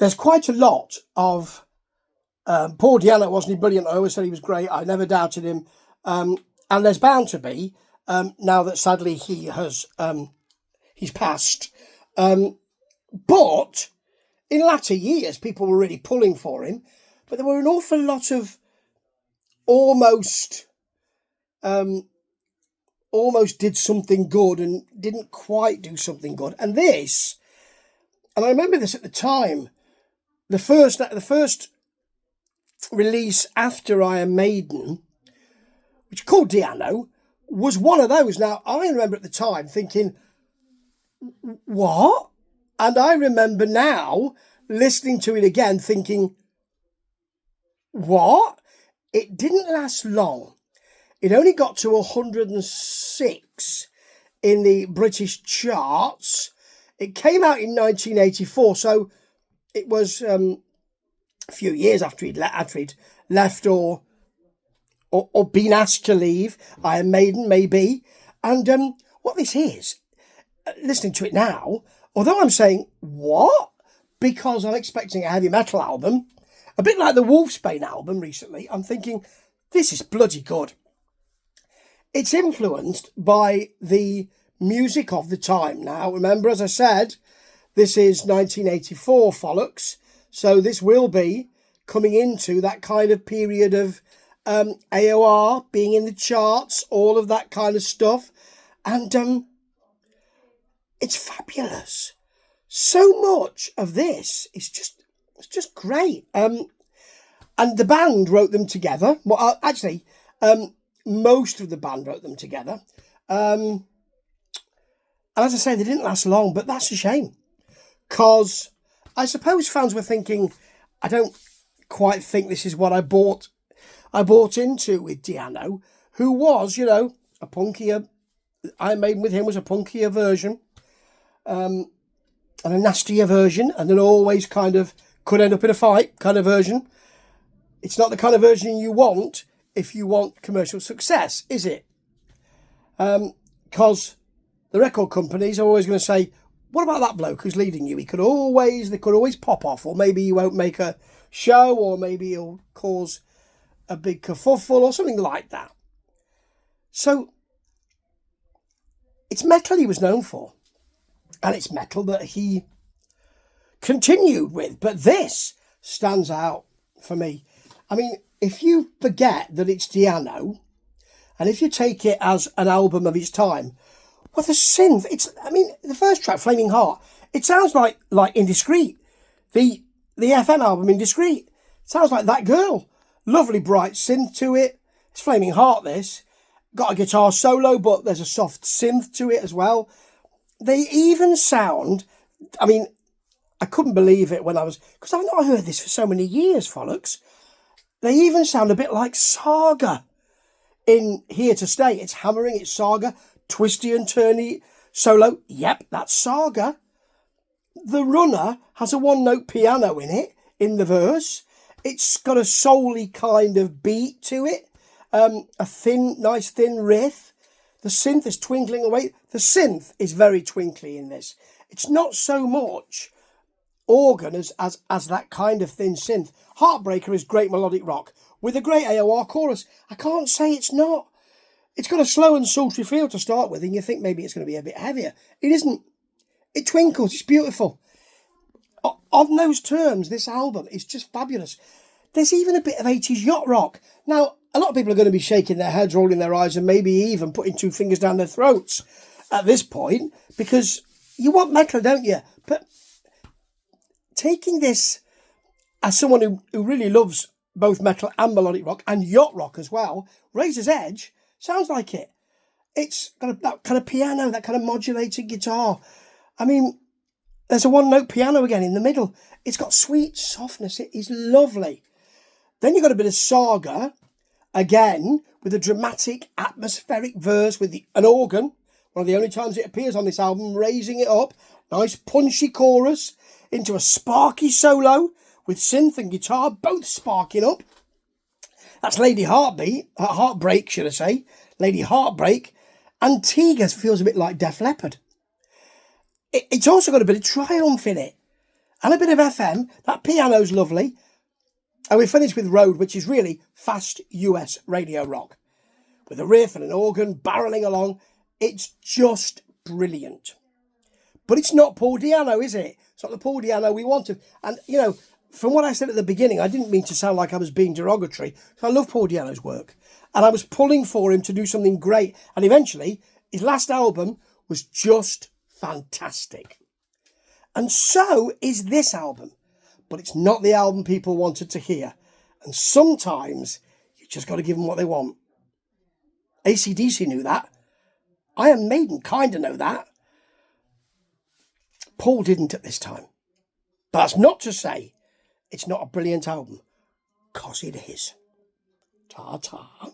there's quite a lot of poor Dianno. Wasn't he brilliant? I always said he was great. I never doubted him. And there's bound to be, now that sadly he has he's passed. But in latter years, people were really pulling for him. But there were an awful lot of almost did something good and didn't quite do something good. And I remember this at the time, the first release after Iron Maiden, which is called Dianno, was one of those. Now, I remember at the time thinking, what? And I remember now listening to it again thinking, what? It didn't last long. It only got to 106 in the British charts. It came out in 1984, so it was a few years after he'd left or been asked to leave. Iron Maiden, maybe. And what this is, listening to it now, although I'm saying, what? Because I'm expecting a heavy metal album, a bit like the Wolfsbane album recently, I'm thinking, this is bloody good. It's influenced by the music of the time. Now, remember, as I said, this is 1984, Follux, so this will be coming into that kind of period of AOR, being in the charts, all of that kind of stuff. And it's fabulous. So much of this is just great. And the band wrote them together. Well, actually, most of the band wrote them together. And as I say, they didn't last long, but that's a shame. Because I suppose fans were thinking, I don't quite think this is what I bought into with Dianno, who was, a punkier, Iron Maiden with him was a punkier version. And a nastier version, and then always kind of could end up in a fight kind of version. It's not the kind of version you want if you want commercial success, is it? Because the record companies are always going to say, what about that bloke who's leading you? They could always pop off, or maybe he won't make a show, or maybe he'll cause a big kerfuffle or something like that. So it's metal he was known for. And it's metal that he continued with. But this stands out for me. I mean, if you forget that it's Dianno, and if you take it as an album of its time, well, the synth, the first track, Flaming Heart, it sounds like Indiscreet. The FM album, Indiscreet. It sounds like that girl. Lovely bright synth to it. It's Flaming Heart, this. Got a guitar solo, but there's a soft synth to it as well. They even sound, I couldn't believe it because I've not heard this for so many years, Follux. They even sound a bit like Saga in Here to Stay. It's hammering, it's Saga, twisty and turny solo. Yep, that's Saga. The Runner has a one-note piano in it, in the verse. It's got a soul-y kind of beat to it. A nice thin riff. The synth is twinkling away. The synth is very twinkly in this. It's not so much organ as that kind of thin synth. Heartbreaker is great melodic rock with a great AOR chorus. I can't say it's not. It's got a slow and sultry feel to start with, and you think maybe it's going to be a bit heavier. It isn't. It twinkles. It's beautiful. On those terms, this album is just fabulous. There's even a bit of 80s yacht rock. Now, a lot of people are going to be shaking their heads, rolling their eyes, and maybe even putting two fingers down their throats at this point, because you want metal, don't you? But taking this as someone who really loves both metal and melodic rock, and yacht rock as well, Razor's Edge sounds like it. It's got that kind of piano, that kind of modulated guitar. There's a one-note piano again in the middle. It's got sweet softness. It is lovely. Then you've got a bit of Saga, again, with a dramatic, atmospheric verse with an organ. One of the only times it appears on this album, raising it up. Nice punchy chorus into a sparky solo with synth and guitar both sparking up. That's Lady Heartbreak, should I say. Lady Heartbreak. Antigua feels a bit like Def Leppard. It's also got a bit of Triumph in it. and a bit of FM. That piano's lovely. And we finish with Road, which is really fast US radio rock, with a riff and an organ barreling along. It's just brilliant. But it's not Paul Dianno, is it? It's not the Paul Dianno we wanted. And, you know, from what I said at the beginning, I didn't mean to sound like I was being derogatory. I love Paul Dianno's work. And I was pulling for him to do something great. And eventually, his last album was just fantastic. And so is this album. But it's not the album people wanted to hear. And sometimes you just got to give them what they want. AC/DC knew that. Iron Maiden kind of know that. Paul didn't at this time. But that's not to say it's not a brilliant album. 'Cause it is. Ta-ta.